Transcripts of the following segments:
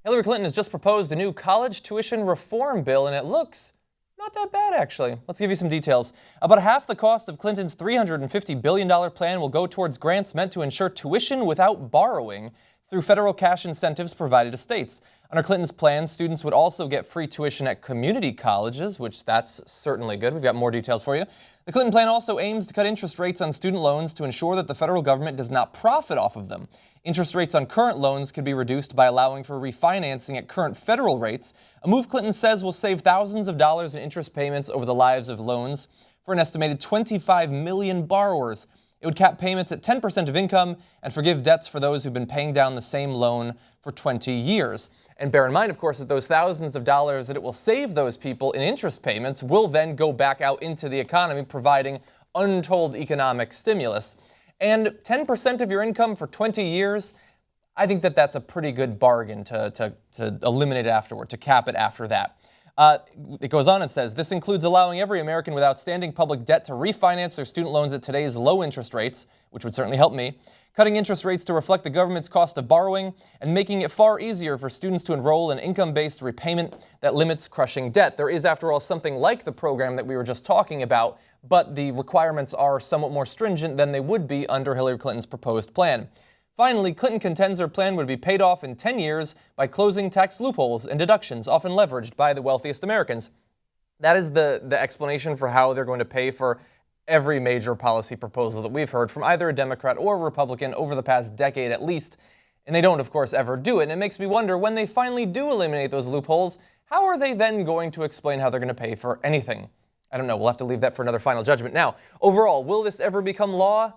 Hillary Clinton has just proposed a new college tuition reform bill, and it looks not that bad, actually. Let's give you some details. About half the cost of Clinton's $350 billion plan will go towards grants meant to ensure tuition without borrowing through federal cash incentives provided to states. Under Clinton's plan, students would also get free tuition at community colleges, which that's certainly good. We've got more details for you. The Clinton plan also aims to cut interest rates on student loans to ensure that the federal government does not profit off of them. Interest rates on current loans could be reduced by allowing for refinancing at current federal rates, a move Clinton says will save thousands of dollars in interest payments over the lives of loans for an estimated 25 million borrowers. It would cap payments at 10% of income and forgive debts for those who've been paying down the same loan for 20 years. And bear in mind, of course, that those thousands of dollars that it will save those people in interest payments will then go back out into the economy, providing untold economic stimulus. And 10% of your income for 20 years, I think that that's a pretty good bargain to eliminate it afterward, to cap it after that. It goes on and says, this includes allowing every American with outstanding public debt to refinance their student loans at today's low interest rates, which would certainly help me, cutting interest rates to reflect the government's cost of borrowing, and making it far easier for students to enroll in income-based repayment that limits crushing debt. There is, after all, something like the program that we were just talking about, but the requirements are somewhat more stringent than they would be under Hillary Clinton's proposed plan. Finally, Clinton contends her plan would be paid off in 10 years by closing tax loopholes and deductions often leveraged by the wealthiest Americans. That is the explanation for how they're going to pay for every major policy proposal that we've heard from either a Democrat or a Republican over the past decade at least. And they don't, of course, ever do it. And it makes me wonder, when they finally do eliminate those loopholes, how are they then going to explain how they're going to pay for anything? I don't know. We'll have to leave that for another final judgment. Now, overall, will this ever become law?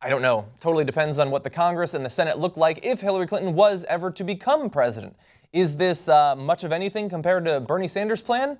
I don't know. Totally depends on what the Congress and the Senate look like if Hillary Clinton was ever to become president. Is this much of anything compared to Bernie Sanders' plan?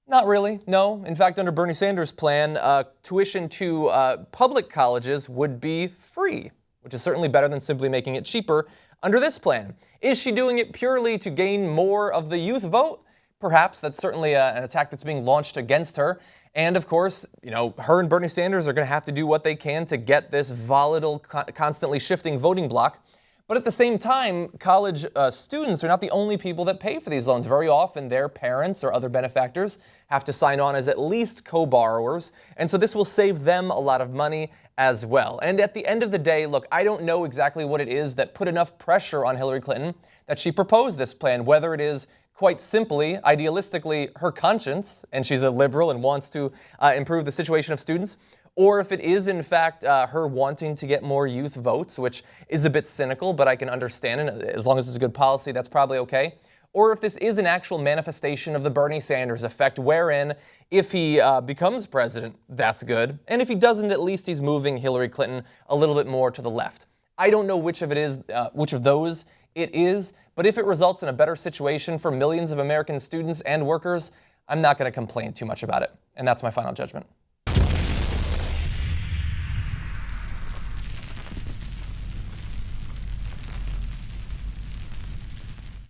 Not really, no. In fact, under Bernie Sanders' plan, tuition to public colleges would be free, which is certainly better than simply making it cheaper under this plan. Is she doing it purely to gain more of the youth vote? Perhaps. That's certainly an attack that's being launched against her. And of course, her and Bernie Sanders are going to have to do what they can to get this volatile, constantly shifting voting bloc. But at the same time, college students are not the only people that pay for these loans. Very often, their parents or other benefactors have to sign on as at least co-borrowers. And so this will save them a lot of money as well. And at the end of the day, look, I don't know exactly what it is that put enough pressure on Hillary Clinton that she proposed this plan, whether it is quite simply, idealistically, her conscience, and she's a liberal and wants to improve the situation of students, or if it is, in fact, her wanting to get more youth votes, which is a bit cynical, but I can understand, and as long as it's a good policy, that's probably okay. Or if this is an actual manifestation of the Bernie Sanders effect, wherein if he becomes president, that's good, and if he doesn't, at least he's moving Hillary Clinton a little bit more to the left. I don't know which of those it is, but if it results in a better situation for millions of American students and workers, I'm not going to complain too much about it. And that's my final judgment.